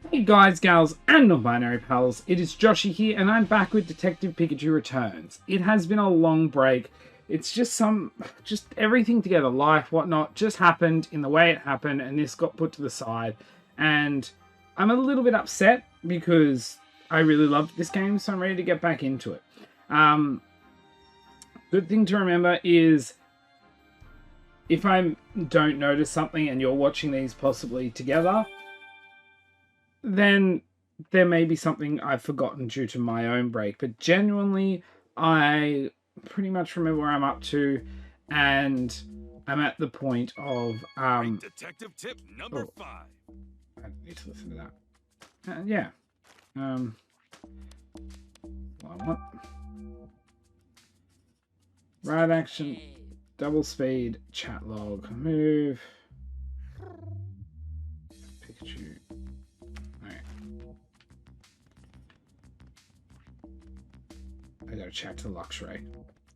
Hey guys, gals, and non-binary pals, it is Joshie here, and I'm back with Detective Pikachu Returns. It has been a long break. It's just everything together, life, whatnot, just happened in the way it happened, and this got put to the side. And I'm a little bit upset because I really loved this game, so I'm ready to get back into it. Good thing to remember is if I don't notice something and you're watching these possibly together, then there may be something I've forgotten due to my own break. But genuinely, I pretty much remember where I'm up to, and I'm at the point of detective tip number 5. I need to listen to that. Yeah. What I want. Ride action, double speed, chat log, move. Pikachu. I gotta check the Lux Ray,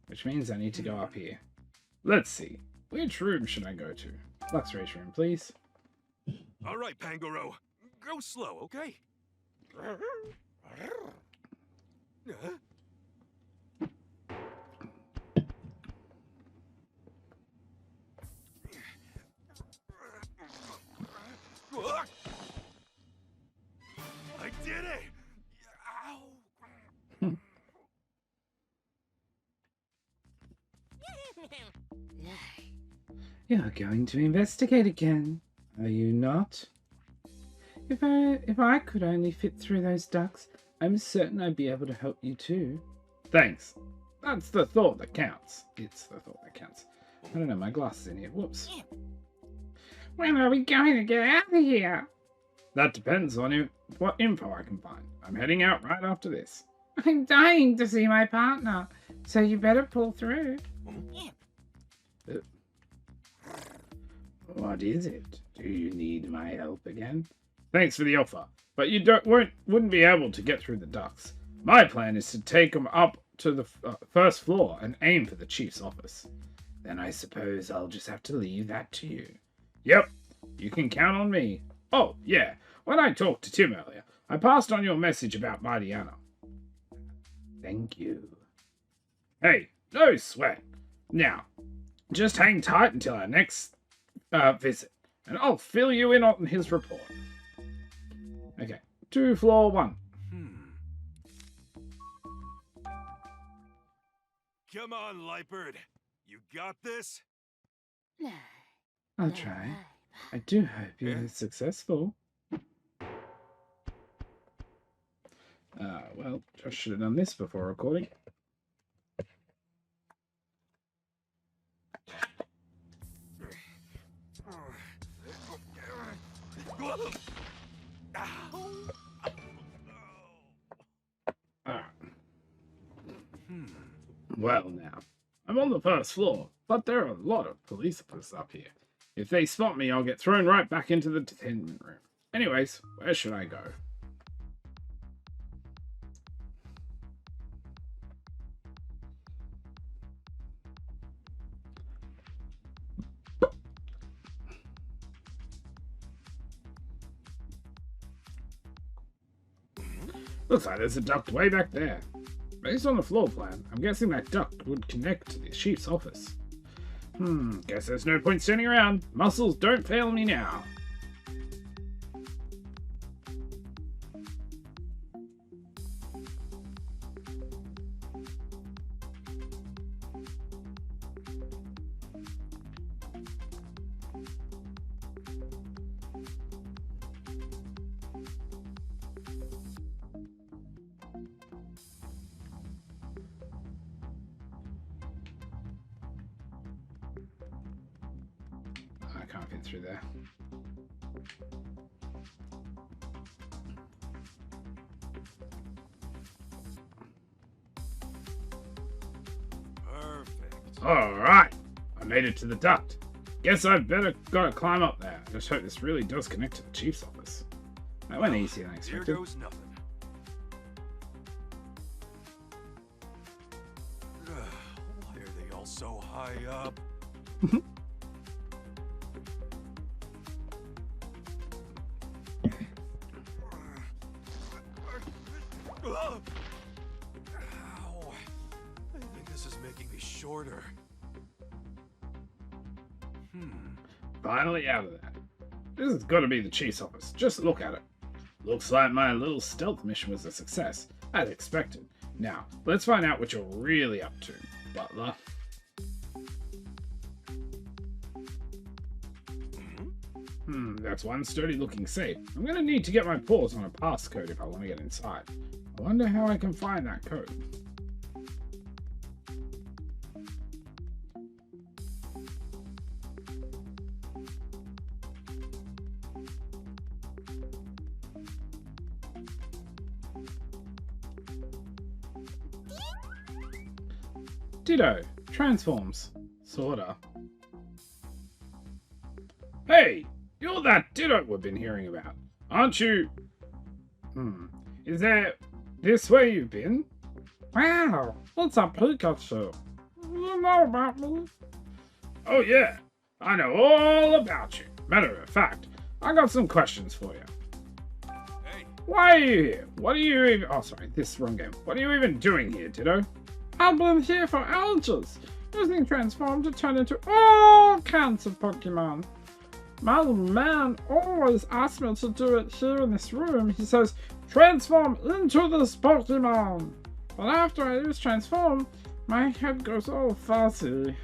which means I need to go up here. Let's see. Which room should I go to? Lux Ray's room, please. All right, Pangoro. Go slow, okay? I did it! Ow! You're going to investigate again, are you not? If I could only fit through those ducts, I'm certain I'd be able to help you too. Thanks. That's the thought that counts. It's the thought that counts. I don't know, my glasses in here. Whoops. When are we going to get out of here? That depends on what info I can find. I'm heading out right after this. I'm dying to see my partner, so you better pull through. What is it? Do you need my help again? Thanks for the offer, but you wouldn't be able to get through the ducts. My plan is to take them up to the first floor and aim for the chief's office. Then I suppose I'll just have to leave that to you. Yep, you can count on me. Oh, yeah, when I talked to Tim earlier, I passed on your message about Mariana. Thank you. Hey, no sweat. Now, just hang tight until our next visit, and I'll fill you in on his report. Okay, to floor 1. Come on, Lightbird. You got this? I'll try. I do hope you're successful. Well, Josh should have done this before recording. Well now, I'm on the first floor, but there are a lot of police officers up here. If they spot me, I'll get thrown right back into the detention room. Anyways, where should I go? Looks like there's a duct way back there. Based on the floor plan, I'm guessing that duct would connect to the chief's office. Guess there's no point standing around. Muscles don't fail me now. I can't fit through there. Perfect. Alright, I made it to the duct. Guess I've gotta climb up there. Just hope this really does connect to the chief's office. That went easier than I expected. Here goes nothing. Why are they all so high up? Ow! I think this is making me shorter. Finally out of that. This has got to be the chief's office. Just look at it. Looks like my little stealth mission was a success, as expected. Now, let's find out what you're really up to, Butler. That's one sturdy-looking safe. I'm going to need to get my paws on a passcode if I want to get inside. I wonder how I can find that code. Ditto. Transforms. Sorta. Hey! You're that Ditto we've been hearing about, aren't you? Is that this where you've been? Wow! It's a Pikachu. You know about me? Oh yeah. I know all about you. Matter of fact, I got some questions for you. Hey! Why are you here? What are you even... Oh, sorry. This is the wrong game. What are you even doing here, Ditto? I've been here for ages, using Transform to turn into all kinds of Pokemon. My man always asks me to do it here in this room. He says, transform into this Pokemon. But after I use Transform, my head goes all fuzzy.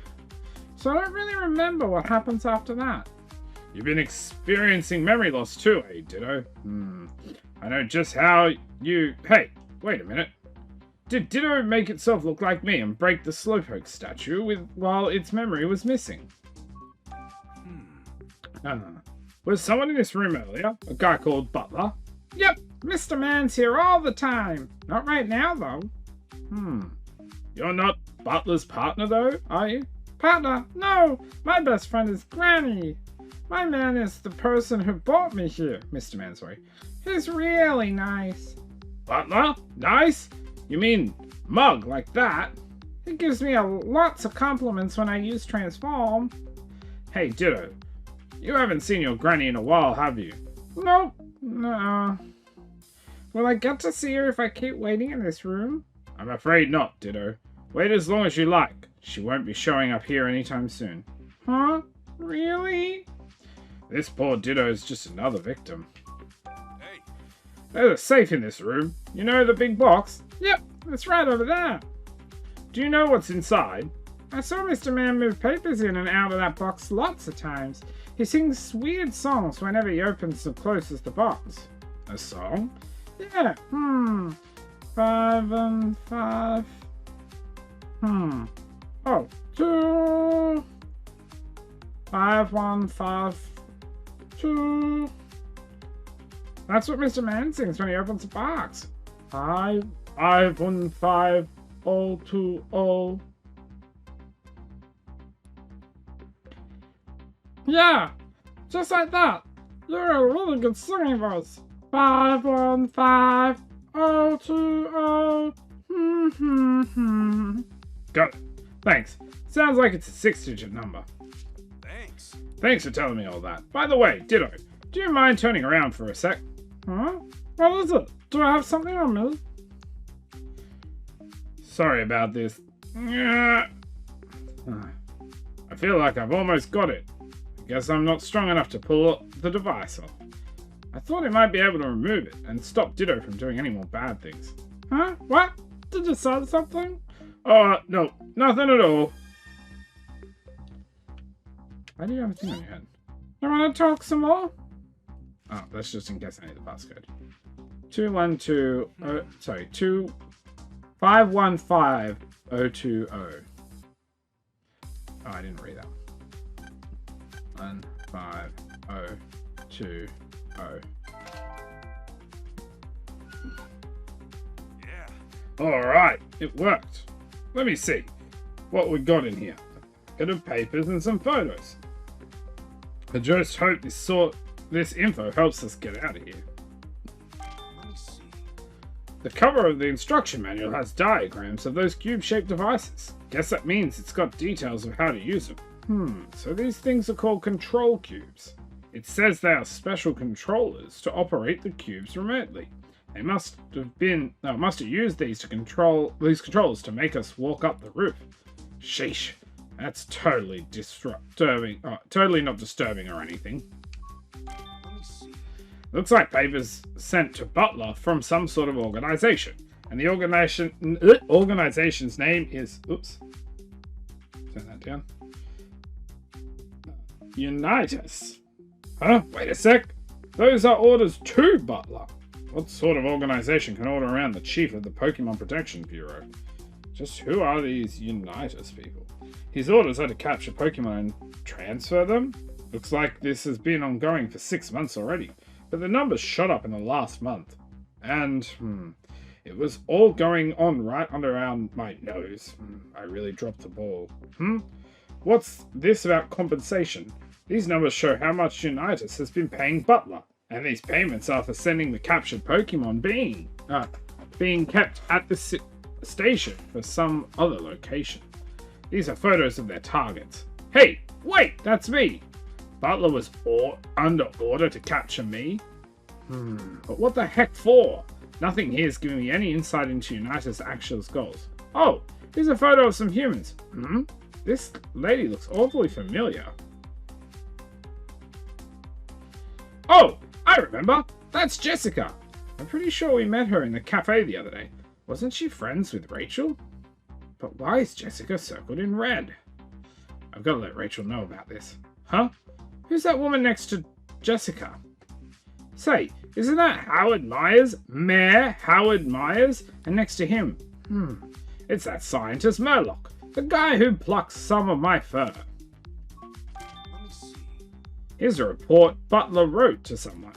So I don't really remember what happens after that. You've been experiencing memory loss too, eh, Ditto? I know just how you... Hey, wait a minute. Did Ditto make itself look like me and break the Slowpoke statue while its memory was missing? Was someone in this room earlier? A guy called Butler? Yep, Mr. Man's here all the time. Not right now, though. You're not Butler's partner, though, are you? Partner? No, my best friend is Granny. My man is the person who brought me here. Mr. Man, sorry. He's really nice. Butler? Nice? You mean mug like that? He gives me lots of compliments when I use Transform. Hey, Ditto. You haven't seen your granny in a while, have you? Nope. No. Will I get to see her if I keep waiting in this room? I'm afraid not, Ditto. Wait as long as you like. She won't be showing up here anytime soon. Huh? Really? This poor Ditto is just another victim. Hey! There's a safe in this room. You know the big box? Yep, it's right over there. Do you know what's inside? I saw Mr. Man move papers in and out of that box lots of times. He sings weird songs whenever he opens and closes the box. A song? Yeah, 5 and 5. Oh, 2. 5, 1, 5, 2. That's what Mr. Man sings when he opens the box. 5, 1, 5, 0, 2, 0. Yeah, just like that. You're a really good singing voice. 5, 1, 5, 0, 2, 0. Got it. Thanks. Sounds like it's a 6-digit number. Thanks. Thanks for telling me all that. By the way, Ditto, do you mind turning around for a sec? Huh? What is it? Do I have something on me? Sorry about this. I feel like I've almost got it. Guess I'm not strong enough to pull the device off. I thought it might be able to remove it and stop Ditto from doing any more bad things. Huh? What? Did you say something? No, nothing at all. Why do you have a thing on your head? You want to talk some more? Oh, that's just in case I need the passcode. 515 020. Oh, I didn't read that. 15020. Yeah. Alright, it worked. Let me see what we got in here. A bit of papers and some photos. I just hope this info helps us get out of here. Let me see. The cover of the instruction manual has diagrams of those cube-shaped devices. Guess that means it's got details of how to use them. So these things are called control cubes. It says they are special controllers to operate the cubes remotely. They must have used these controls to make us walk up the roof. Sheesh. That's totally disturbing. Totally not disturbing or anything. Let me see. Looks like papers sent to Butler from some sort of organization. And the organization's name is... Oops. Turn that down. Unitas. Huh? Wait a sec. Those are orders to Butler. What sort of organization can order around the chief of the Pokemon Protection Bureau? Just who are these Unitas people? His orders are to capture Pokemon and transfer them? Looks like this has been ongoing for 6 months already, but the numbers shot up in the last month. And, it was all going on right under around my nose. I really dropped the ball. What's this about compensation? These numbers show how much Unitas has been paying Butler, and these payments are for sending the captured Pokemon being kept at the station for some other location. These are photos of their targets. Hey, wait, that's me! Butler was under order to capture me? But what the heck for? Nothing here is giving me any insight into Unitas' actual goals. Oh, here's a photo of some humans. This lady looks awfully familiar. Oh, I remember. That's Jessica. I'm pretty sure we met her in the cafe the other day. Wasn't she friends with Rachel? But why is Jessica circled in red? I've got to let Rachel know about this. Huh? Who's that woman next to Jessica? Say, isn't that Howard Myers? Mayor Howard Myers? And next to him, it's that scientist Murloc, the guy who plucks some of my fur. Let me see. Here's a report Butler wrote to someone.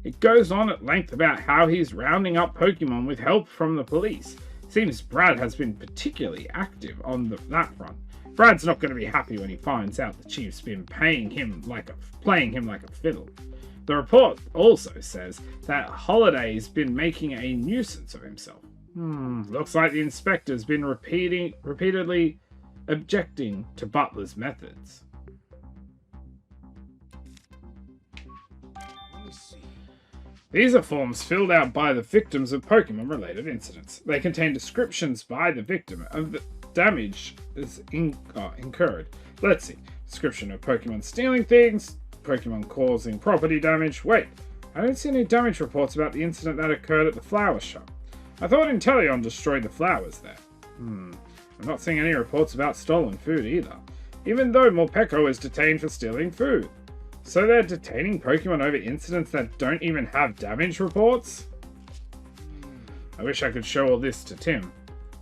It goes on at length about how he's rounding up Pokemon with help from the police. Seems Brad has been particularly active on that front. Brad's not going to be happy when he finds out the chief's been playing him like a fiddle. The report also says that Holiday's been making a nuisance of himself. Looks like the inspector's been repeatedly objecting to Butler's methods. Let me see. These are forms filled out by the victims of Pokemon-related incidents. They contain descriptions by the victim of the damage incurred. Let's see. Description of Pokemon stealing things, Pokemon causing property damage. Wait, I don't see any damage reports about the incident that occurred at the flower shop. I thought Inteleon destroyed the flowers there. I'm not seeing any reports about stolen food either, even though Morpeko is detained for stealing food. So they're detaining Pokemon over incidents that don't even have damage reports? I wish I could show all this to Tim.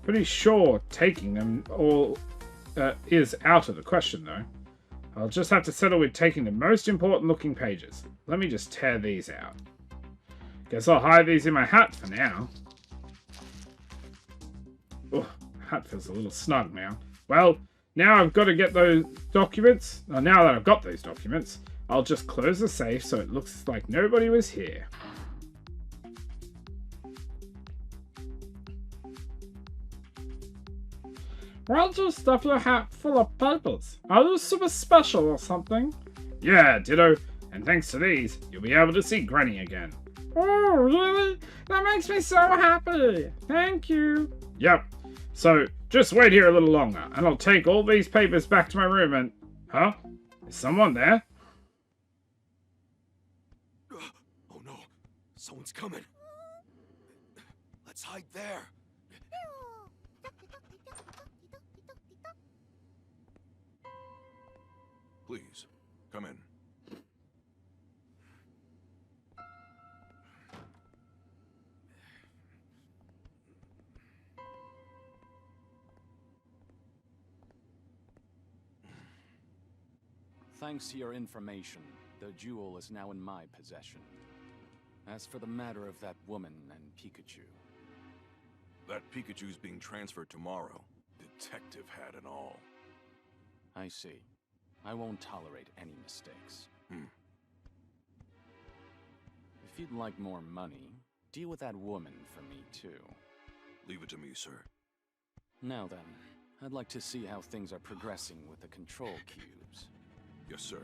Pretty sure taking them all is out of the question though. I'll just have to settle with taking the most important looking pages. Let me just tear these out. Guess I'll hide these in my hat for now. Oh, hat feels a little snug now. Well, now I've got to get those documents. Now that I've got those documents, I'll just close the safe so it looks like nobody was here. Why'd you stuff your hat full of papers? Are you super special or something? Yeah, ditto. And thanks to these, you'll be able to see Granny again. Oh, really? That makes me so happy. Thank you. Yep. So, just wait here a little longer, and I'll take all these papers back to my room and... Huh? Is someone there? Oh no, someone's coming. Let's hide there. Please, come in. Thanks to your information, the jewel is now in my possession. As for the matter of that woman and Pikachu... That Pikachu's being transferred tomorrow. Detective hat and all. I see. I won't tolerate any mistakes. If you'd like more money, deal with that woman for me, too. Leave it to me, sir. Now then, I'd like to see how things are progressing with the control cubes. Yes, sir.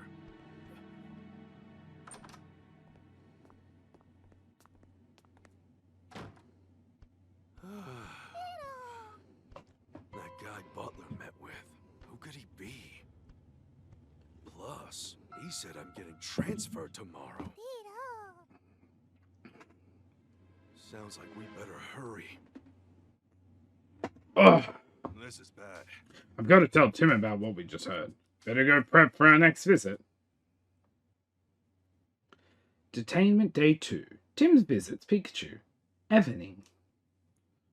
He said I'm getting transferred tomorrow. Sounds like we better hurry. Ugh. This is bad. I've got to tell Tim about what we just heard. Better go prep for our next visit. Detainment Day 2. Tim's visits Pikachu. Evening.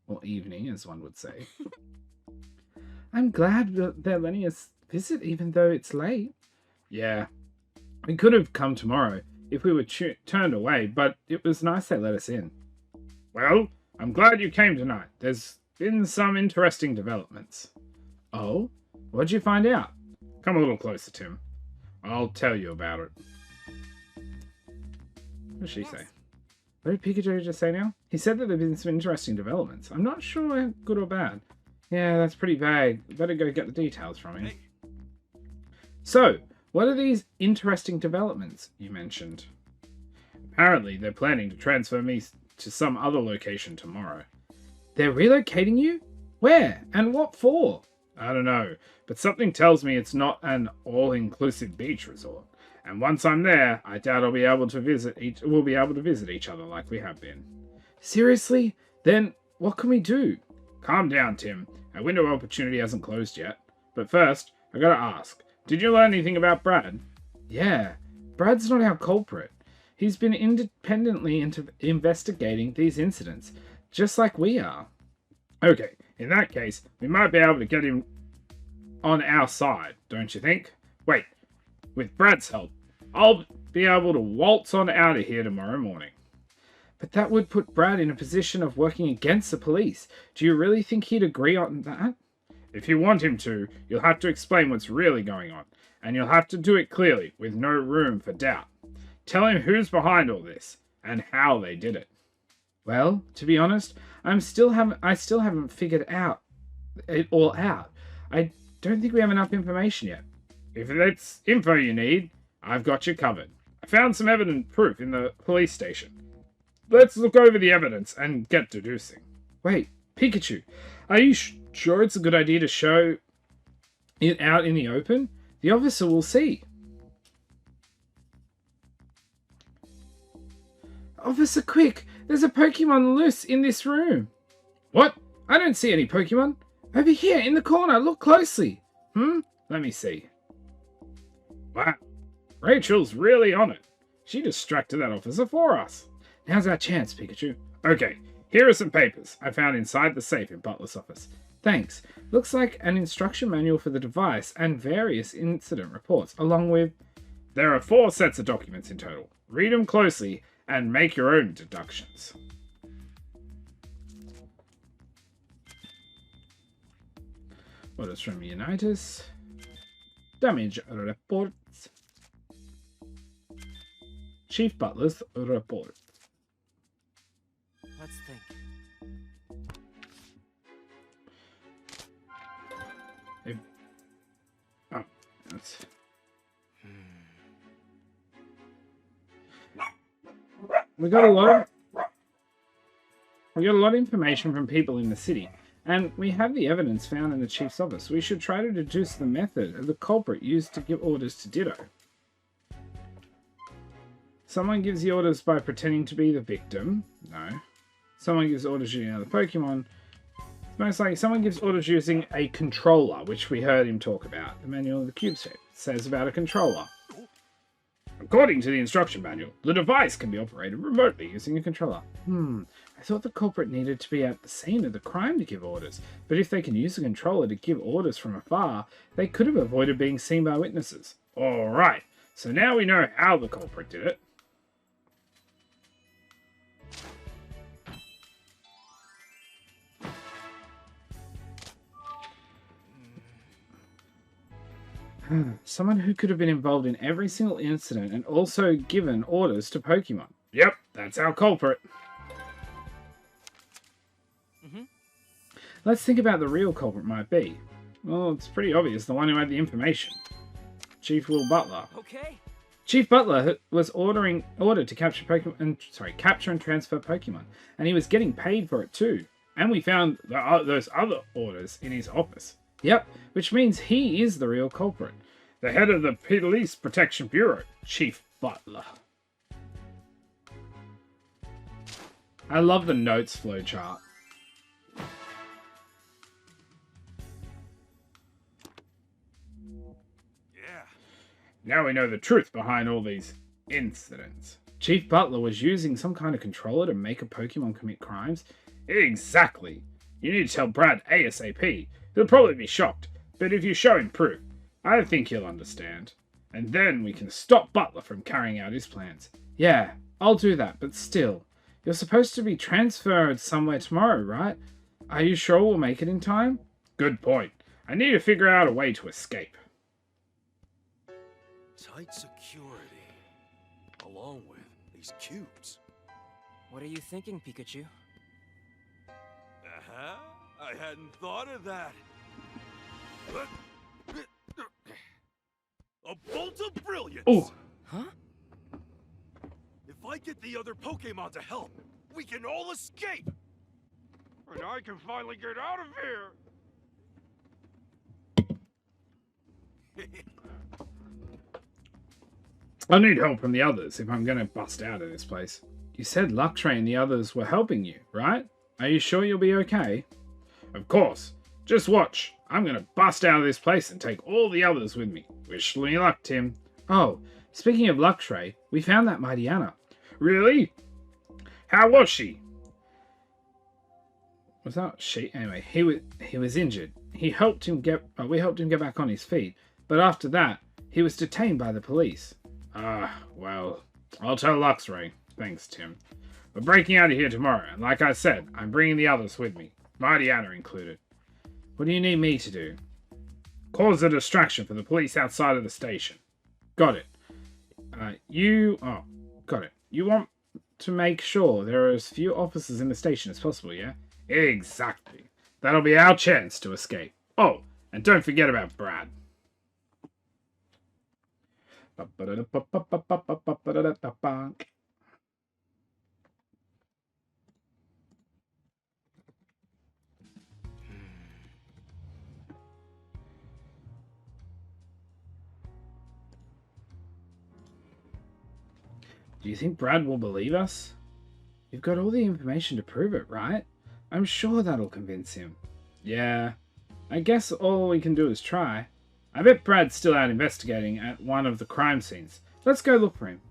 Or evening, as one would say. I'm glad they're letting us visit even though it's late. Yeah. We could have come tomorrow if we were turned away, but it was nice they let us in. Well, I'm glad you came tonight. There's been some interesting developments. Oh? What'd you find out? Come a little closer, Tim. I'll tell you about it. What did she say? What did Pikachu just say now? He said that there have been some interesting developments. I'm not sure good or bad. Yeah, that's pretty vague. Better go get the details from him. Hey. So, what are these interesting developments you mentioned? Apparently, they're planning to transfer me to some other location tomorrow. They're relocating you? Where? And what for? I don't know, but something tells me it's not an all-inclusive beach resort. And once I'm there, I doubt we'll be able to visit each other like we have been. Seriously? Then what can we do? Calm down, Tim. Our window of opportunity hasn't closed yet. But first, I gotta ask, did you learn anything about Brad? Yeah, Brad's not our culprit. He's been independently investigating these incidents, just like we are. Okay, in that case, we might be able to get him on our side, don't you think? Wait, with Brad's help, I'll be able to waltz on out of here tomorrow morning. But that would put Brad in a position of working against the police. Do you really think he'd agree on that? If you want him to, you'll have to explain what's really going on, and you'll have to do it clearly, with no room for doubt. Tell him who's behind all this, and how they did it. Well, to be honest, I still haven't figured it all out. I don't think we have enough information yet. If that's info you need, I've got you covered. I found some evident proof in the police station. Let's look over the evidence and get deducing. Wait, Pikachu, are you sure it's a good idea to show it out in the open? The officer will see. Officer, quick! There's a Pokemon loose in this room. What? I don't see any Pokemon. Over here, in the corner. Look closely. Let me see. Wow. Rachel's really on it. She distracted that officer for us. Now's our chance, Pikachu. Okay, here are some papers I found inside the safe in Butler's office. Thanks. Looks like an instruction manual for the device and various incident reports, along with... There are 4 sets of documents in total. Read them closely and make your own deductions. Orders from Unitas. Damage reports. Chief Butler's report. Let's think. That's... We got a lot of information from people in the city, and we have the evidence found in the chief's office. We should try to deduce the method of the culprit used to give orders to Ditto. Someone gives the orders by pretending to be the victim. No. Someone gives orders using another Pokemon. Most likely, someone gives orders using a controller, which we heard him talk about. The manual of the cube set says about a controller. According to the instruction manual, the device can be operated remotely using a controller. I thought the culprit needed to be at the scene of the crime to give orders, but if they can use a controller to give orders from afar, they could have avoided being seen by witnesses. Alright, so now we know how the culprit did it. Someone who could have been involved in every single incident and also given orders to Pokemon. Yep, that's our culprit. Let's think about the real culprit might be. Well, it's pretty obvious, the one who had the information. Chief Will Butler. Okay. Chief Butler was ordered to capture and transfer Pokemon, and he was getting paid for it too. And we found those other orders in his office. Yep, which means he is the real culprit. The head of the Police Protection Bureau, Chief Butler. I love the notes flowchart. Yeah. Now we know the truth behind all these incidents. Chief Butler was using some kind of controller to make a Pokemon commit crimes? Exactly. You need to tell Brad ASAP. He'll probably be shocked, but if you show him proof, I think he'll understand. And then we can stop Butler from carrying out his plans. Yeah, I'll do that, but still. You're supposed to be transferred somewhere tomorrow, right? Are you sure we'll make it in time? Good point. I need to figure out a way to escape. Tight security. Along with these cubes. What are you thinking, Pikachu? Uh-huh. I hadn't thought of that. A bolt of brilliance! Oh, Huh? If I get the other Pokemon to help, we can all escape! and I can finally get out of here. I need help from the others if I'm going to bust out of this place. You said Luxray and the others were helping you, right? Are you sure you'll be okay? Of course. Just watch. I'm going to bust out of this place and take all the others with me. Wish me luck, Tim. Oh, speaking of Luxray, we found that Mightyana. Really? How was she? Was that she? Anyway, he was injured. We helped him get back on his feet, but after that, he was detained by the police. Ah, well, I'll tell Luxray. Thanks, Tim. We're breaking out of here tomorrow, and like I said, I'm bringing the others with me, Mightyana included. What do you need me to do? Cause a distraction for the police outside of the station. Got it. Got it. You want to make sure there are as few officers in the station as possible, yeah? Exactly. That'll be our chance to escape. Oh, and don't forget about Brad. Do you think Brad will believe us? You've got all the information to prove it, right? I'm sure that'll convince him. Yeah, I guess all we can do is try. I bet Brad's still out investigating at one of the crime scenes. Let's go look for him.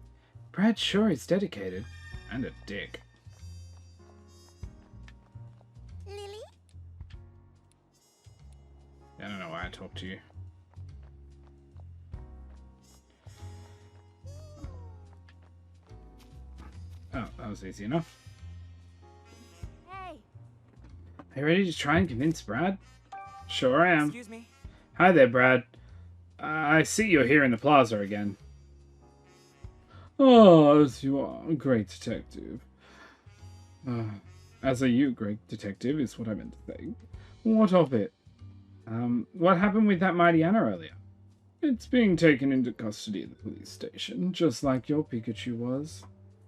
Brad sure is dedicated. And a dick. Lily? I don't know why I talk to you. Oh, that was easy enough. Hey. Are you ready to try and convince Brad? Sure am. Excuse me. Hi there, Brad. I see you're here in the plaza again. Oh, as you are, great detective. As are you, great detective, is what I meant to say. What of it? What happened with that Mightyana earlier? It's being taken into custody at the police station, just like your Pikachu was.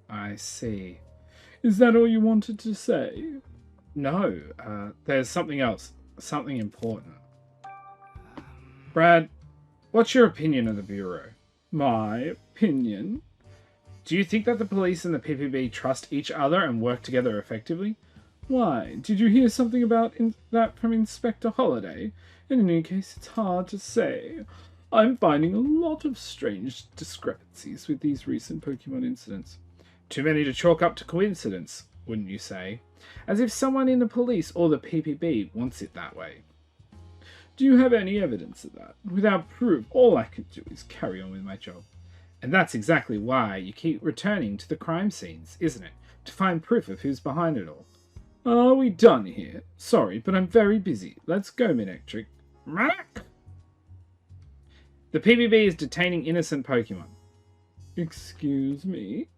I see. Is that all you wanted to say? No, there's something else. Something important. Brad, what's your opinion of the Bureau? My opinion? Do you think that the police and the PPB trust each other and work together effectively? Why, did you hear something about that from Inspector Holliday? In any case, it's hard to say. I'm finding a lot of strange discrepancies with these recent Pokemon incidents. Too many to chalk up to coincidence, wouldn't you say? As if someone in the police or the PPB wants it that way. Do you have any evidence of that? Without proof, all I can do is carry on with my job. And that's exactly why you keep returning to the crime scenes, isn't it? To find proof of who's behind it all. Are we done here? Sorry, but I'm very busy. Let's go, Minectric. Mac! The PPB is detaining innocent Pokemon. Excuse me?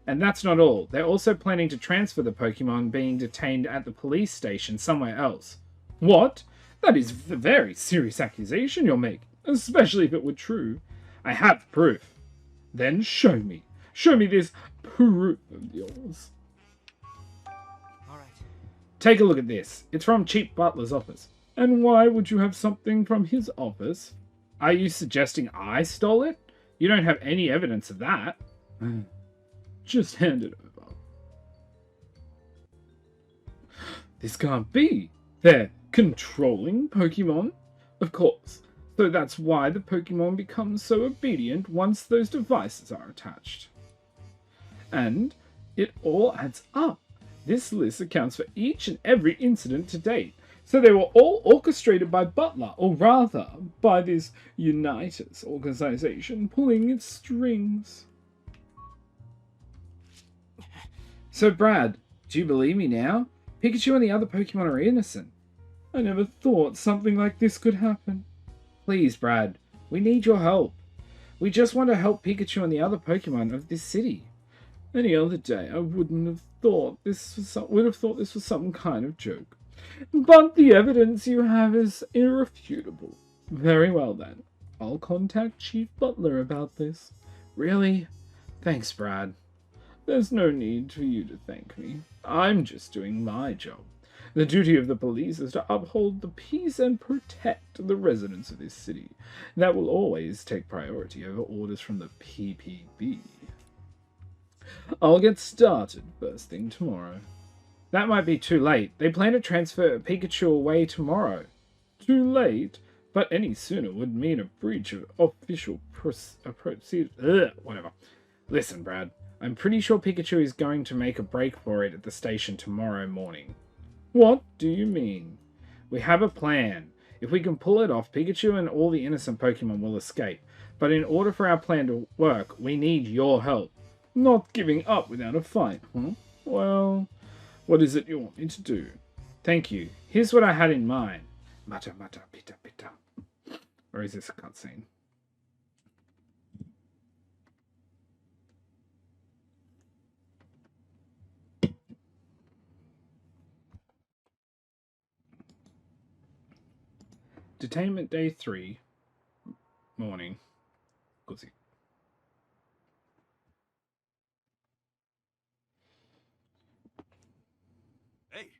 And that's not all. They're also planning to transfer the Pokemon being detained at the police station somewhere else. What? That is a very serious accusation you're making, especially if it were true. I have proof. Then show me. Show me this proof of yours. All right. Take a look at this. It's from Chief Butler's office. And why would you have something from his office? Are you suggesting I stole it? You don't have any evidence of that. Just hand it over. This can't be. They're controlling Pokemon? Of course. So that's why the Pokemon become so obedient once those devices are attached. And it all adds up. This list accounts for each and every incident to date. So they were all orchestrated by Butler, or rather, by this Unitas organization pulling its strings. So Brad, do you believe me now? Pikachu and the other Pokemon are innocent. I never thought something like this could happen. Please, Brad, we need your help. We just want to help Pikachu and the other Pokemon of this city. Any other day, I wouldn't have thought this was some kind of joke. But the evidence you have is irrefutable. Very well then. I'll contact Chief Butler about this. Really? Thanks, Brad. There's no need for you to thank me. I'm just doing my job. The duty of the police is to uphold the peace and protect the residents of this city. That will always take priority over orders from the PPB. I'll get started first thing tomorrow. That might be too late. They plan to transfer Pikachu away tomorrow. Too late? But any sooner would mean a breach of official procedure. Whatever. Listen, Brad. I'm pretty sure Pikachu is going to make a break for it at the station tomorrow morning. What do you mean? We have a plan. If we can pull it off, Pikachu and all the innocent Pokemon will escape. But in order for our plan to work, we need your help. Not giving up without a fight, huh? Well, what is it you want me to do? Thank you. Here's what I had in mind. Mata mata pita pita. Or is this a cutscene? Detainment Day 3. Morning. Goosey. Hey.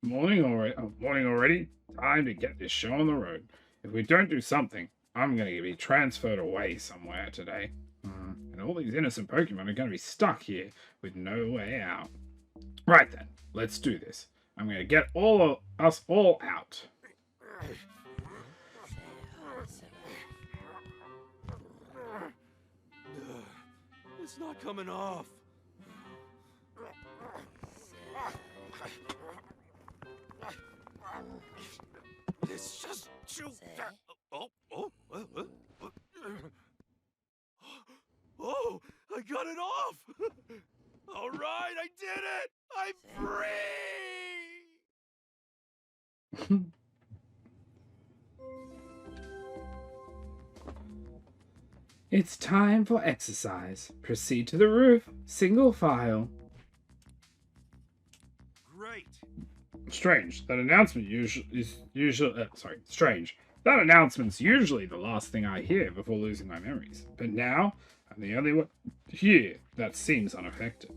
Morning already? Time to get this show on the road. If we don't do something, I'm going to be transferred away somewhere today. And all these innocent Pokemon are going to be stuck here with no way out. Right then, let's do this. I'm going to get us all out. It's not coming off. It's just too... Oh, I got it off! All right, I did it! I'm free! It's time for exercise. Proceed to the roof, single file. Great. Strange. That announcement strange. That announcement's usually the last thing I hear before losing my memories. But now, I'm the only one here that seems unaffected.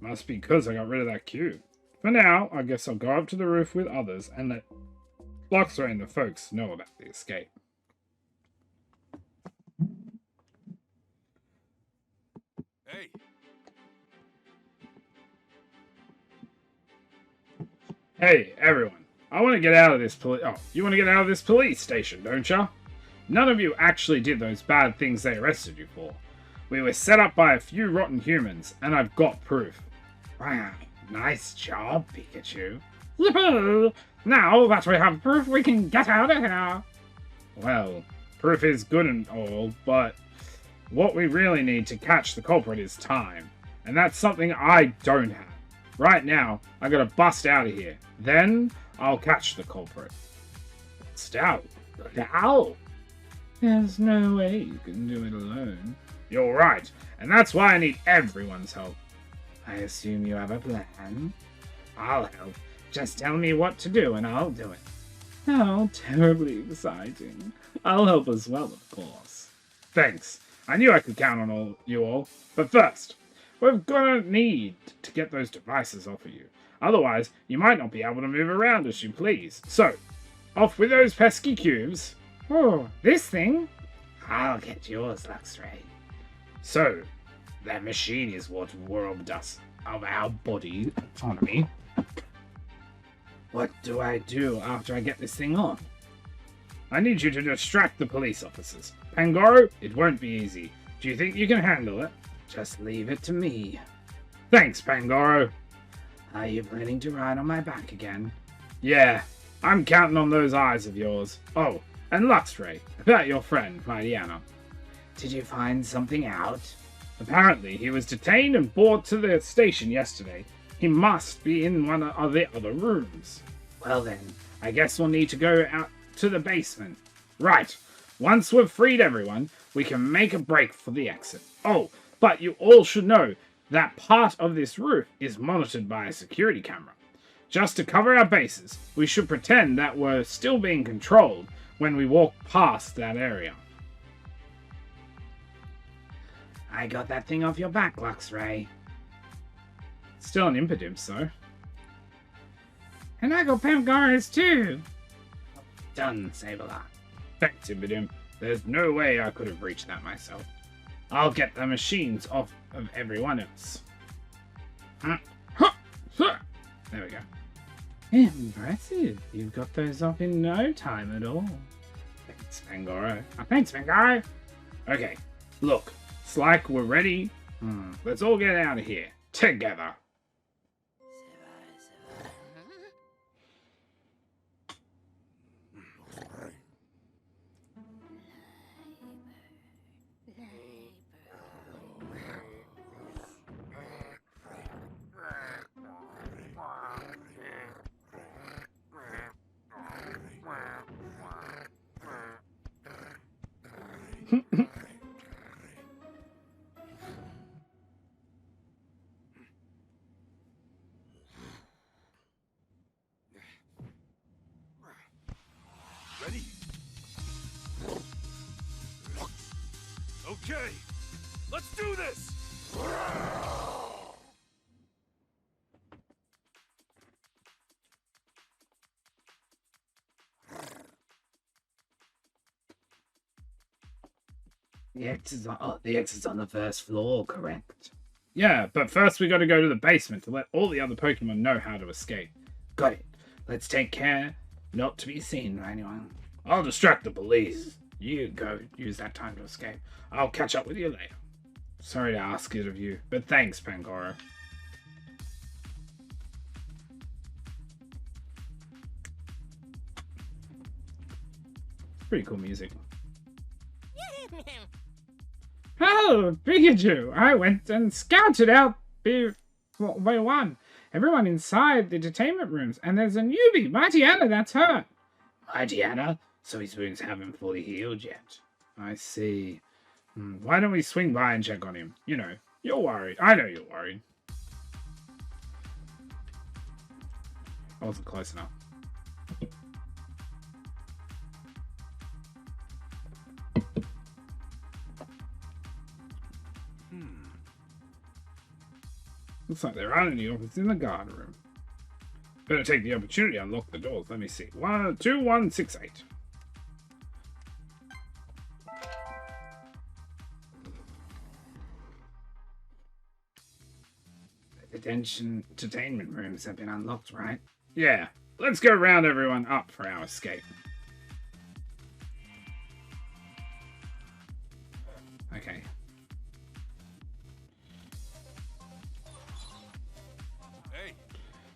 Must be because I got rid of that cube. For now, I guess I'll go up to the roof with others and let Loxray and the folks know about the escape. Hey. Hey, everyone. I want to get out of this you want to get out of this police station, don't ya? None of you actually did those bad things they arrested you for. We were set up by a few rotten humans, and I've got proof. Wow, nice job, Pikachu. Yippee! Now that we have proof, we can get out of here. Well, proof is good and all, but what we really need to catch the culprit is time. And that's something I don't have. Right now, I gotta bust out of here. Then, I'll catch the culprit. Stout. Ow! There's no way you can do it alone. You're right, and that's why I need everyone's help. I assume you have a plan? I'll help. Just tell me what to do and I'll do it. How terribly exciting. I'll help as well, of course. Thanks. I knew I could count on you all. But first, we're gonna need to get those devices off of you. Otherwise, you might not be able to move around as you please. So, off with those pesky cubes. Oh, this thing? I'll get yours, Luxray. So, that machine is what robbed us of our body autonomy. What do I do after I get this thing on? I need you to distract the police officers. Pangoro, it won't be easy. Do you think you can handle it? Just leave it to me. Thanks, Pangoro. Are you planning to ride on my back again? Yeah, I'm counting on those eyes of yours. Oh, and Luxray, about your friend, Diana. Did you find something out? Apparently, he was detained and brought to the station yesterday. He must be in one of the other rooms. Well then, I guess we'll need to go out to the basement. Right. Once we've freed everyone, we can make a break for the exit. Oh, but you all should know that part of this roof is monitored by a security camera. Just to cover our bases, we should pretend that we're still being controlled when we walk past that area. I got that thing off your back, Luxray. Still an impidimp, though. And I got Pangoro's too. Done, Saberlar. Thanks, impidimp. There's no way I could have reached that myself. I'll get the machines off of everyone else. There we go. Impressive. You've got those off in no time at all. Thanks, Pangoro. Thanks, Pangoro. Okay, look. It's like we're ready. Let's all get out of here. Together. Ready? Okay, let's do this! The exit's on the first floor, correct? Yeah, but first we gotta go to the basement to let all the other Pokemon know how to escape. Got it. Let's take care not to be seen by anyone. I'll distract the police. You go use that time to escape. I'll catch up with you later. Sorry to ask it of you, but thanks, Pangoro. Pretty cool music. Oh, Pikachu! I went and scouted out B1. Everyone inside the detainment rooms, and there's a newbie, Diana, that's her. Diana? So his wounds haven't fully healed yet. I see. Why don't we swing by and check on him? You know, you're worried. I know you're worried. I wasn't close enough. Looks like there aren't any officers in the guard room. Better take the opportunity to unlock the doors. Let me see. 2168. The detainment rooms have been unlocked, right? Yeah. Let's go round everyone up for our escape. Okay.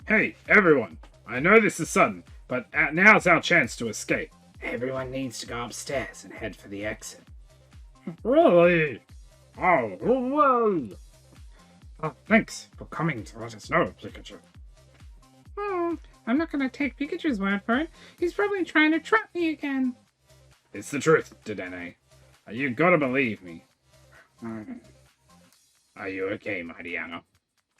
Hey, everyone! I know this is sudden, but now's our chance to escape. Everyone needs to go upstairs and head for the exit. Really? Oh, whoa! Thanks for coming to let us know, Pikachu. I'm not going to take Pikachu's word for it. He's probably trying to trap me again. It's the truth, Dedenne. You gotta believe me. Are you okay, Diana?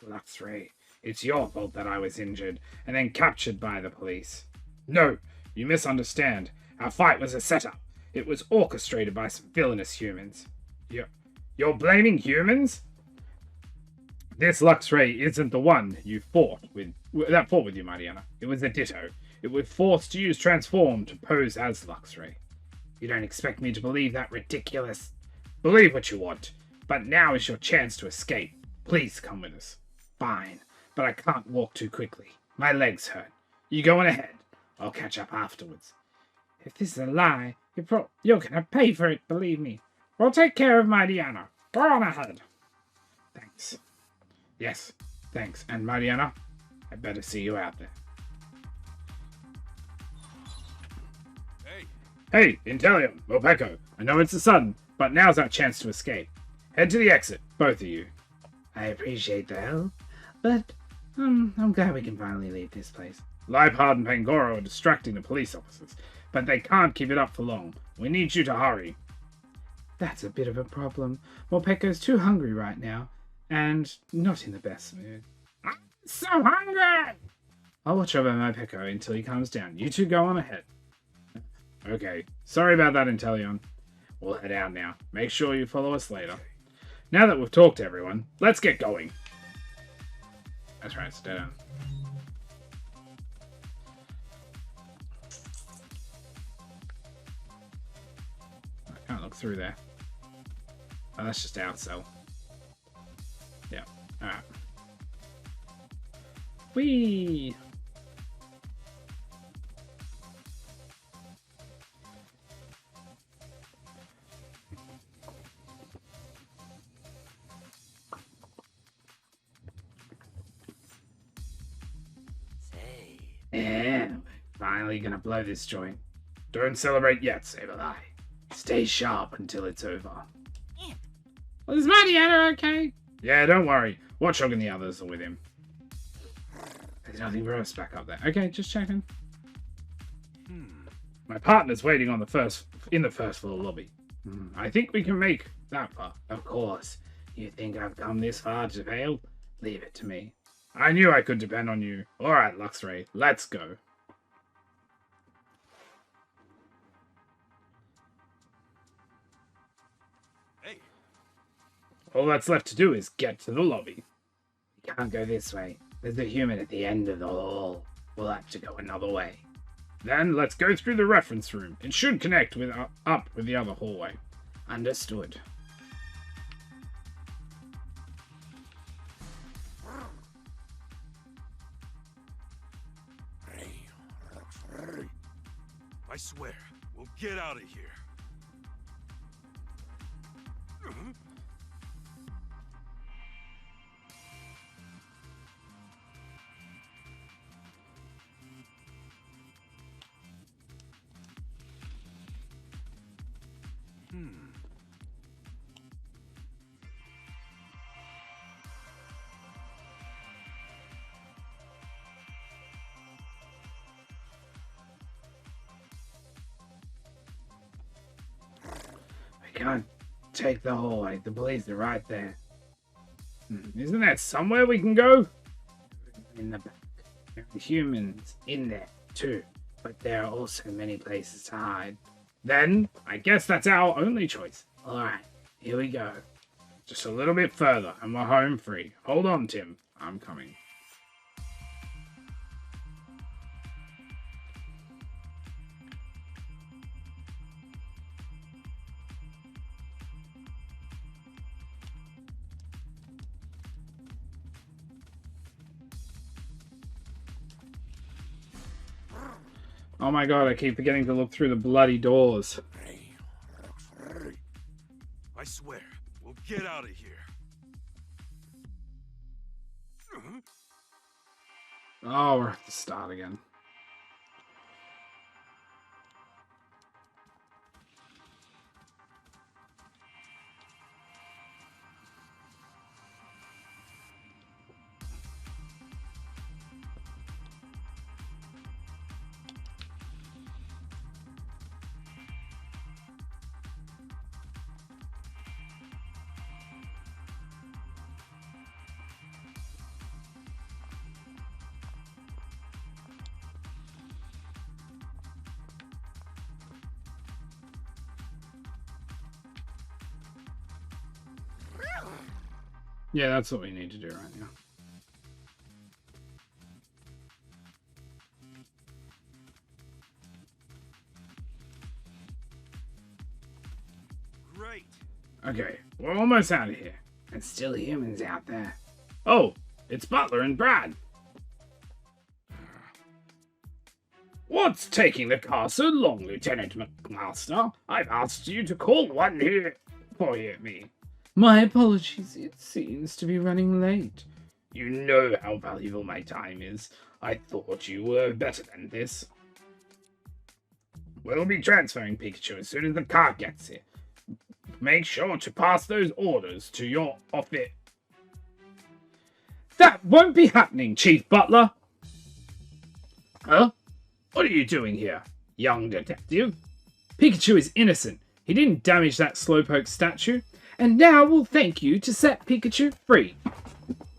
Luxray, it's your fault that I was injured and then captured by the police. No, you misunderstand. Our fight was a setup. It was orchestrated by some villainous humans. You're blaming humans? This Luxray isn't the one you fought with. That fought with you, Mariana. It was a Ditto. It was forced to use Transform to pose as Luxray. You don't expect me to believe that ridiculous. Believe what you want, but now is your chance to escape. Please come with us. Fine, but I can't walk too quickly. My legs hurt. You go on ahead. I'll catch up afterwards. If this is a lie, you're gonna pay for it, believe me. We'll take care of Mariana. Go on ahead. Thanks. Yes, thanks. And Mariana, I better see you out there. Hey, Intelion, Mopeko. I know it's the sun, but now's our chance to escape. Head to the exit, both of you. I appreciate the help, but I'm glad we can finally leave this place. Leibhard and Pangoro are distracting the police officers, but they can't keep it up for long. We need you to hurry. That's a bit of a problem. Mopeko's too hungry right now, and not in the best mood. I'm so hungry! I'll watch over Mopeko until he calms down. You two go on ahead. Okay, sorry about that, Intelion. We'll head out now. Make sure you follow us later. Now that we've talked to everyone, let's get going. That's right, stay down. I can't look through there. Oh, that's just our cell. Yeah, alright. Whee! Yeah, finally gonna blow this joint. Don't celebrate yet, Sableye. Stay sharp until it's over. Was Mariana okay? Yeah, don't worry. Watchog and the others are with him. There's nothing for us back up there. Okay, just checking. My partner's waiting on in the first floor lobby. I think we can make that far. Of course. You think I've come this far to fail? Leave it to me. I knew I could depend on you. Alright, Luxray, let's go. Hey. All that's left to do is get to the lobby. We can't go this way. There's a human at the end of the hall. We'll have to go another way. Then let's go through the reference room. It should connect with up with the other hallway. Understood. I swear, we'll get out of here. We can't take the hallway. The police are right there. Isn't there somewhere we can go? In the back. There are humans in there too, but there are also many places to hide. Then, I guess that's our only choice. Alright, here we go. Just a little bit further, and we're home free. Hold on, Tim. I'm coming. Oh my god, I keep forgetting to look through the bloody doors. I swear, we'll get out of here. Oh, we're at the start again. Yeah, that's what we need to do right now. Great. Okay, we're almost out of here. And still humans out there. Oh, it's Butler and Brad. What's taking the car so long, Lieutenant McMaster? I've asked you to call one here for me. My apologies, it seems to be running late. You know how valuable my time is. I thought you were better than this. We'll be transferring Pikachu as soon as the car gets here. Make sure to pass those orders to your office. That won't be happening, Chief Butler. Huh? What are you doing here, young detective? Pikachu is innocent. He didn't damage that Slowpoke statue. And now we'll thank you to set Pikachu free.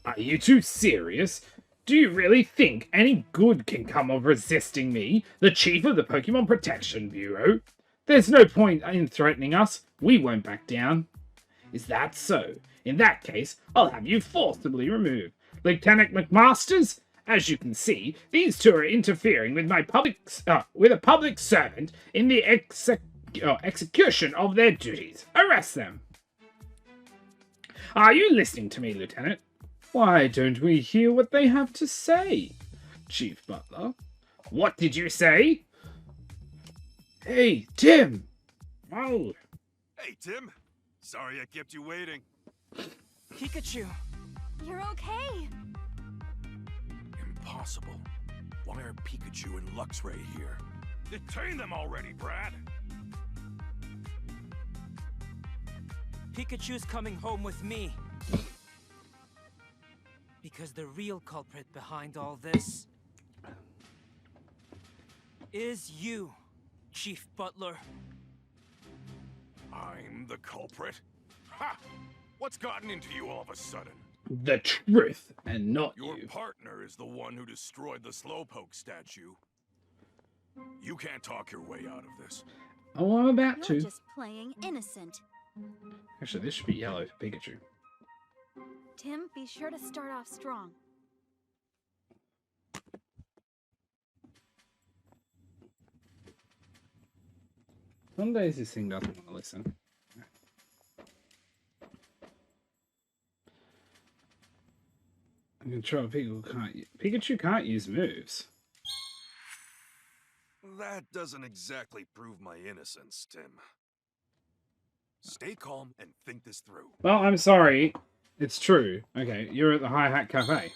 Are you too serious? Do you really think any good can come of resisting me, the Chief of the Pokemon Protection Bureau? There's no point in threatening us. We won't back down. Is that so? In that case, I'll have you forcibly removed. Lieutenant McMasters, as you can see, these two are interfering with with a public servant in the execution of their duties. Arrest them. Are you listening to me, Lieutenant? Why don't we hear what they have to say? Chief Butler. What did you say? Hey, Tim! Oh. Hey, Tim. Sorry I kept you waiting. Pikachu! You're okay. Impossible. Why are Pikachu and Luxray here? Detain them already, Brad! Pikachu's coming home with me. Because the real culprit behind all this is you, Chief Butler. I'm the culprit? Ha! What's gotten into you all of a sudden? The truth, and not Your you. partner is the one who destroyed the Slowpoke statue. You can't talk your way out of this. Oh, I'm about You're to. just playing innocent. Actually, this should be yellow for Pikachu. Tim, be sure to start off strong. Some days this thing doesn't want to listen. Control Pikachu can't use moves. That doesn't exactly prove my innocence, Tim. Stay calm and think this through. Well, I'm sorry. It's true. Okay, you're at the Hi Hat Cafe.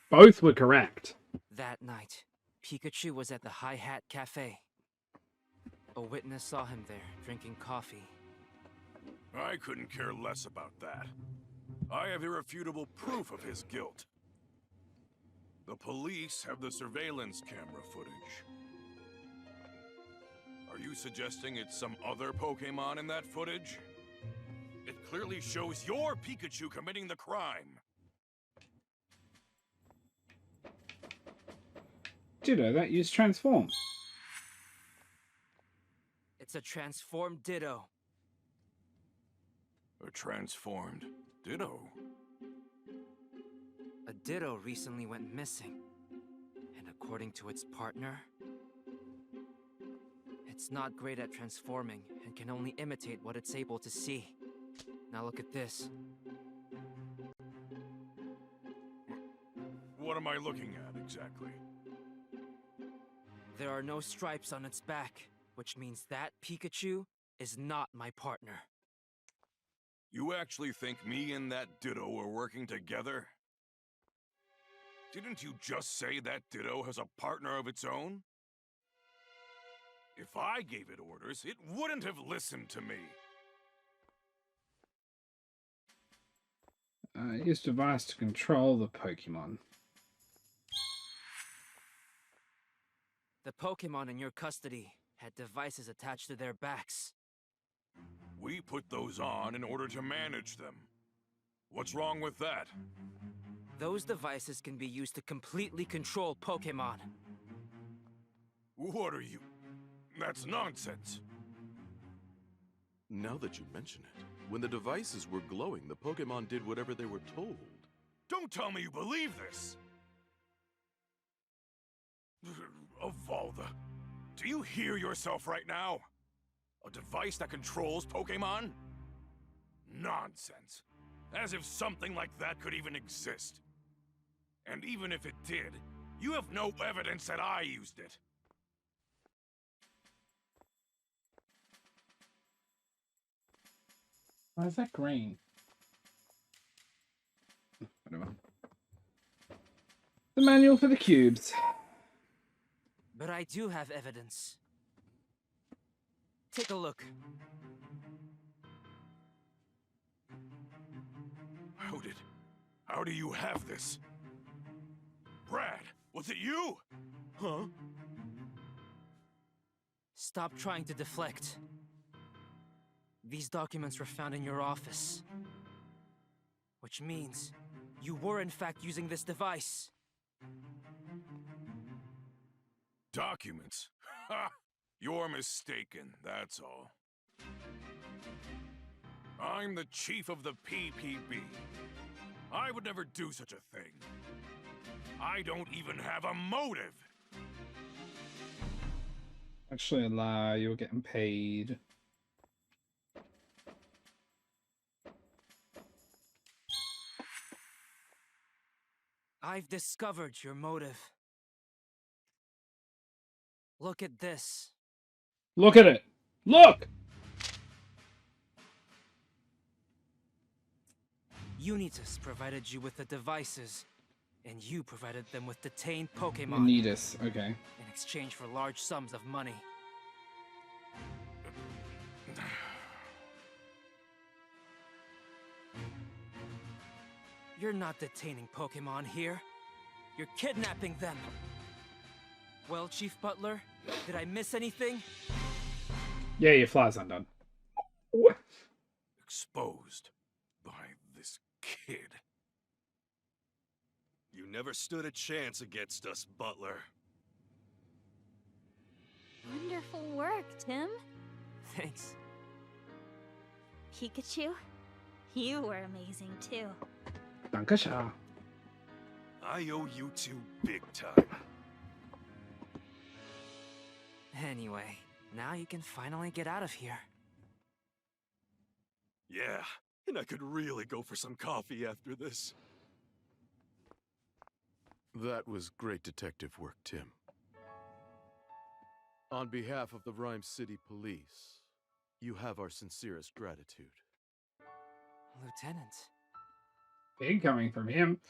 Both were correct. That night, Pikachu was at the Hi Hat Cafe. A witness saw him there, drinking coffee. I couldn't care less about that. I have irrefutable proof of his guilt. The police have the surveillance camera footage. Are you suggesting it's some other Pokemon in that footage? It clearly shows your Pikachu committing the crime. Ditto, that used Transform. It's a transformed Ditto. A transformed Ditto? A Ditto recently went missing. And according to its partner, it's not great at transforming and can only imitate what it's able to see. Now look at this. What am I looking at exactly? There are no stripes on its back, which means that Pikachu is not my partner. You actually think me and that Ditto are working together? Didn't you just say that Ditto has a partner of its own? If I gave it orders, it wouldn't have listened to me. Use device to control the Pokemon. The Pokemon in your custody had devices attached to their backs. We put those on in order to manage them. What's wrong with that? Those devices can be used to completely control Pokemon. What are you? That's nonsense. Now that you mention it, When the devices were glowing, the Pokemon did whatever they were told. Don't tell me you believe this! Evolve. Do you hear yourself right now? A device that controls Pokemon? Nonsense. As if something like that could even exist. And even if it did, you have no evidence that I used it. Why is that green? Whatever. The manual for the cubes. But I do have evidence. Take a look. How do you have this? Brad, was it you? Huh? Stop trying to deflect. These documents were found in your office. Which means you were in fact using this device. Documents? Ha! You're mistaken, that's all. I'm the chief of the PPB. I would never do such a thing. I don't even have a motive. Actually, a lie. You're getting paid. I've discovered your motive. Look at this. Look at it. Look! Unitas provided you with the devices, and you provided them with detained Pokemon Unitas, okay. in exchange for large sums of money. You're not detaining Pokemon here. You're kidnapping them. Well, Chief Butler, did I miss anything? Yeah, your fly's undone. Exposed by this kid. You never stood a chance against us, Butler. Wonderful work, Tim. Thanks. Pikachu, you were amazing too. Dankeschön. I owe you two big time. Anyway, now you can finally get out of here. Yeah, and I could really go for some coffee after this. That was great detective work, Tim. On behalf of the Rhyme City Police, you have our sincerest gratitude. Lieutenant. Big coming from him.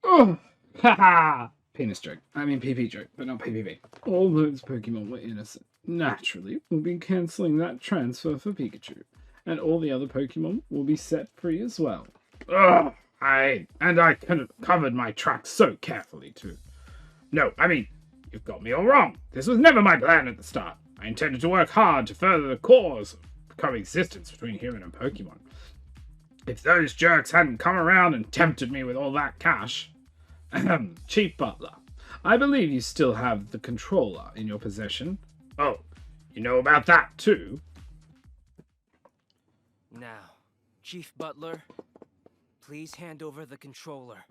Oh, haha! Penis joke. I mean PP joke, but not PPV. All those Pokemon were innocent. Naturally, we'll be cancelling that transfer for Pikachu. And all the other Pokemon will be set free as well. Ugh! I covered my tracks so carefully, too. No, I mean, you've got me all wrong. This was never my plan at the start. I intended to work hard to further the cause of coexistence between human and Pokemon. If those jerks hadn't come around and tempted me with all that cash... Chief Butler, I believe you still have the controller in your possession. Oh, you know about that too? Now, Chief Butler, please hand over the controller.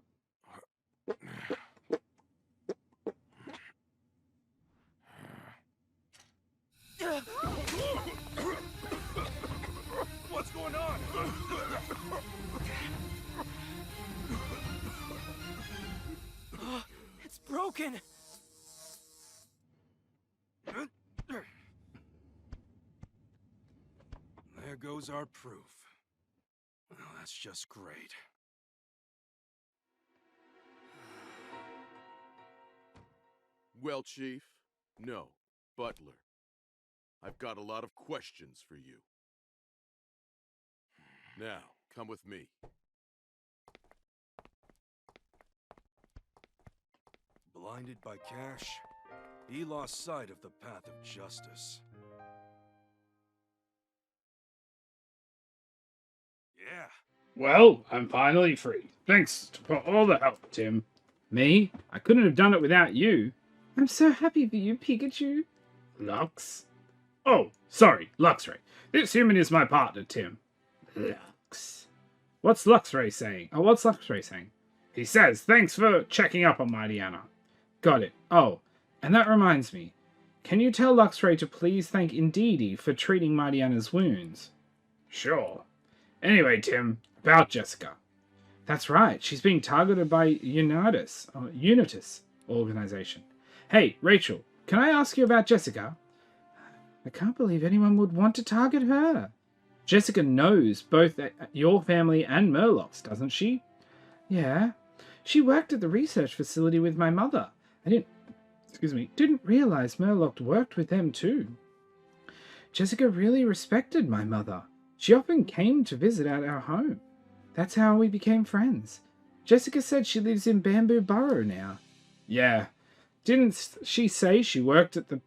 What's going on? It's broken! There goes our proof. Well, that's just great. Well, Chief, no, Butler. I've got a lot of questions for you. Now, come with me. Blinded by cash, he lost sight of the path of justice. Yeah. Well, I'm finally free. Thanks for all the help, Tim. Me? I couldn't have done it without you. I'm so happy for you, Pikachu. Lux? Oh, sorry, Luxray. This human is my partner, Tim. Lux. What's Luxray saying? Oh, what's Luxray saying? He says, thanks for checking up on Mighty Anna. Got it. Oh, and that reminds me. Can you tell Luxray to please thank Indeedee for treating Mighty Anna's wounds? Sure. Anyway, Tim, about Jessica. That's right. She's being targeted by Unitas organization. Hey, Rachel, can I ask you about Jessica? I can't believe anyone would want to target her. Jessica knows both your family and Murlocs, doesn't she? Yeah. She worked at the research facility with my mother. I didn't realize Murloc worked with them too. Jessica really respected my mother. She often came to visit at our home. That's how we became friends. Jessica said she lives in Bamboo Burrow now. Yeah. Didn't she say she worked at the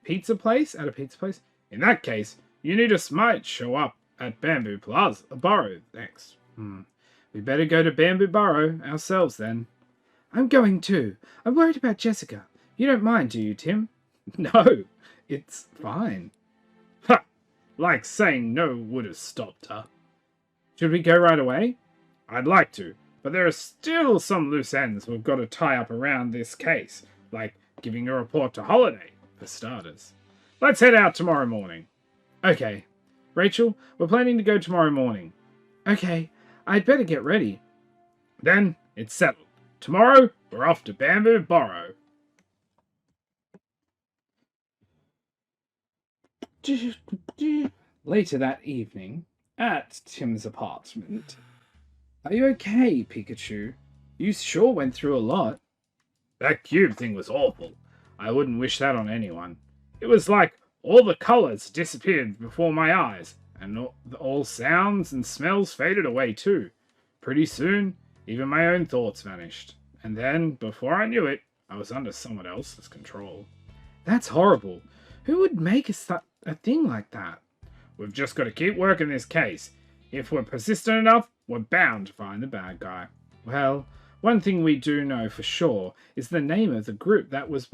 pizza place? In that case, Unitas might show up at Bamboo Burrow next. We better go to Bamboo Burrow ourselves then. I'm going too. I'm worried about Jessica. You don't mind, do you, Tim? No, it's fine. Ha! Like saying no would have stopped her. Should we go right away? I'd like to, but there are still some loose ends we've got to tie up around this case, like giving a report to Holiday, for starters. Let's head out tomorrow morning. Okay. Rachel, we're planning to go tomorrow morning. Okay, I'd better get ready. Then, it's settled. Tomorrow, we're off to Bamboo Burrow. Later that evening, at Tim's apartment. Are you okay, Pikachu? You sure went through a lot. That cube thing was awful. I wouldn't wish that on anyone. It was like all the colors disappeared before my eyes, and all sounds and smells faded away too. Pretty soon, even my own thoughts vanished. And then, before I knew it, I was under someone else's control. That's horrible. Who would make a thing like that? We've just got to keep working this case. If we're persistent enough, we're bound to find the bad guy. Well, one thing we do know for sure is the name of the group that was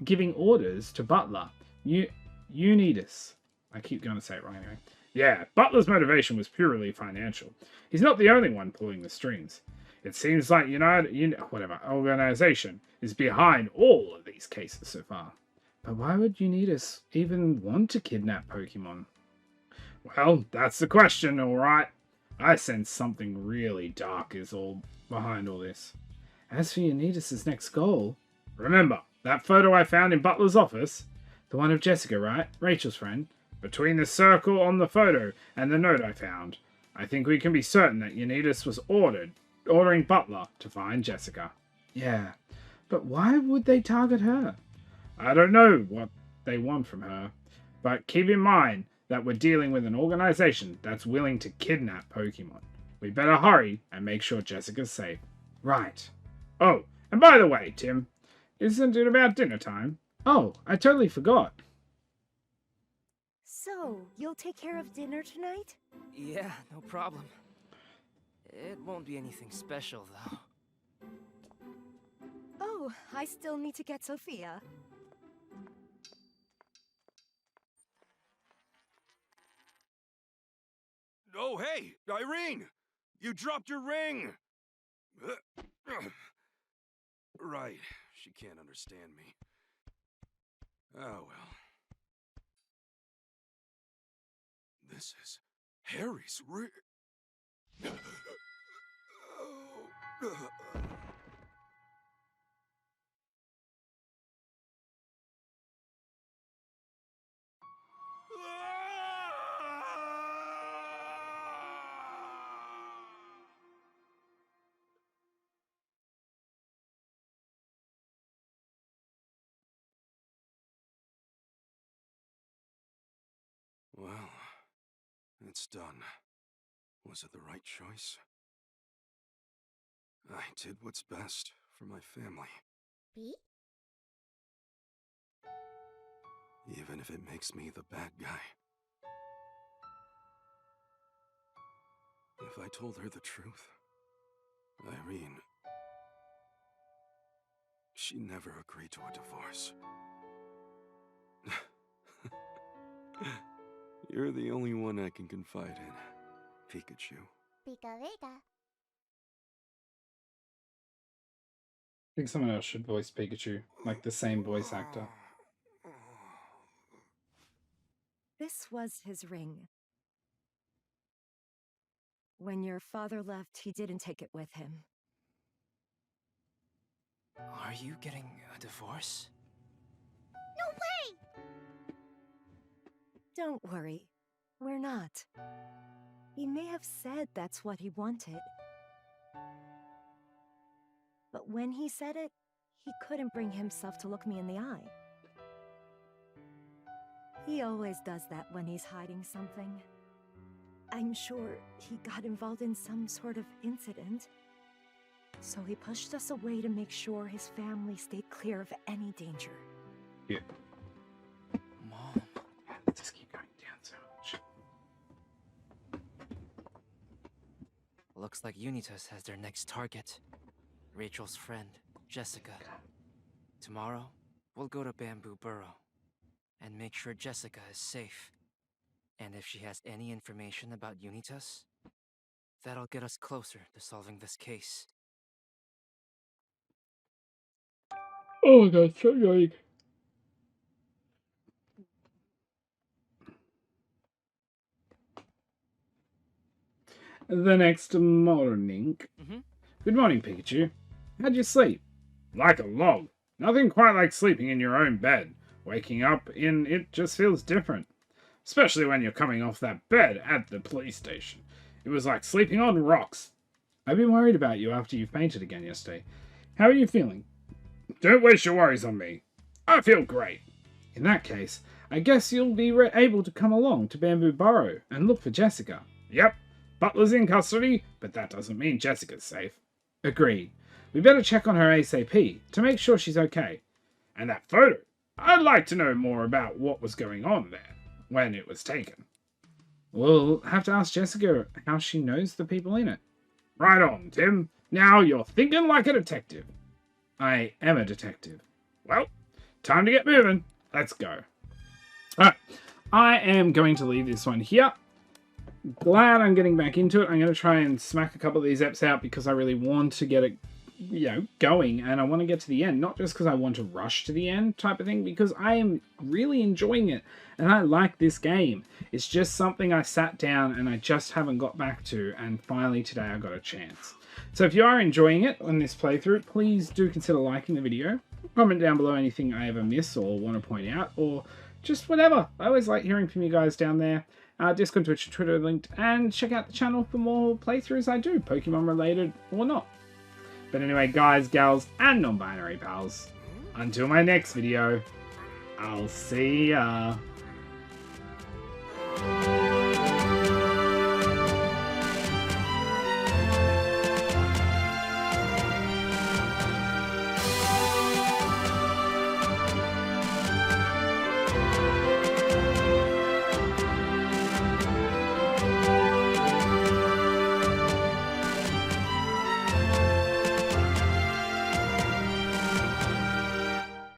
giving orders to Butler. Unitas. I keep going to say it wrong anyway. Yeah, Butler's motivation was purely financial. He's not the only one pulling the strings. It seems like organization is behind all of these cases so far. But why would Unitas even want to kidnap Pokemon? Well, that's the question, alright. I sense something really dark is all behind all this. As for Unitas' next goal... Remember, that photo I found in Butler's office? The one of Jessica, right? Rachel's friend. Between the circle on the photo and the note I found, I think we can be certain that Unitas was ordering Butler to find Jessica. Yeah, but why would they target her? I don't know what they want from her, but keep in mind that we're dealing with an organization that's willing to kidnap Pokemon. We better hurry and make sure Jessica's safe. Right. Oh, and by the way, Tim, isn't it about dinner time? Oh, I totally forgot. So, you'll take care of dinner tonight? Yeah, no problem. It won't be anything special, though. Oh, I still need to get Sophia. Oh, hey, Irene! You dropped your ring! Right, she can't understand me. Oh, well. This is Harry's ring. Well, it's done. Was it the right choice? I did what's best for my family. B? Even if it makes me the bad guy. If I told her the truth, Irene, she never agreed to a divorce. You're the only one I can confide in. Pikachu. Pika Vega. I think someone else should voice Pikachu, like the same voice actor. This was his ring. When your father left, he didn't take it with him. Are you getting a divorce? No way! Don't worry. We're not. He may have said that's what he wanted. But when he said it, he couldn't bring himself to look me in the eye. He always does that when he's hiding something. I'm sure he got involved in some sort of incident. So he pushed us away to make sure his family stayed clear of any danger. Yeah. Mom. Let's just keep going down so much. Looks like Unitas has their next target. Rachel's friend, Jessica. Tomorrow, we'll go to Bamboo Burrow and make sure Jessica is safe. And if she has any information about Unitas, that'll get us closer to solving this case. Oh my god, so annoying. The next morning. Good morning, Pikachu. How'd you sleep? Like a log. Nothing quite like sleeping in your own bed. Waking up in it just feels different. Especially when you're coming off that bed at the police station. It was like sleeping on rocks. I've been worried about you after you fainted again yesterday. How are you feeling? Don't waste your worries on me. I feel great. In that case, I guess you'll be able to come along to Bamboo Burrow and look for Jessica. Yep. Butler's in custody, but that doesn't mean Jessica's safe. Agreed. We better check on her ASAP to make sure she's okay. And that photo. I'd like to know more about what was going on there when it was taken. We'll have to ask Jessica how she knows the people in it. Right on, Tim. Now you're thinking like a detective. I am a detective. Well, time to get moving. Let's go. Alright, I am going to leave this one here. Glad I'm getting back into it. I'm going to try and smack a couple of these eps out because I really want to get it, going, and I want to get to the end. Not just because I want to rush to the end type of thing, because I am really enjoying it, and I like this game. It's just something I sat down and I just haven't got back to, and finally today I got a chance. So if you are enjoying it on this playthrough, please do consider liking the video. Comment down below anything I ever miss or want to point out, or just whatever. I always like hearing from you guys down there. Discord, Twitch, Twitter linked, and check out the channel for more playthroughs I do, Pokemon related or not. But anyway, guys, gals, and non-binary pals, until my next video, I'll see ya.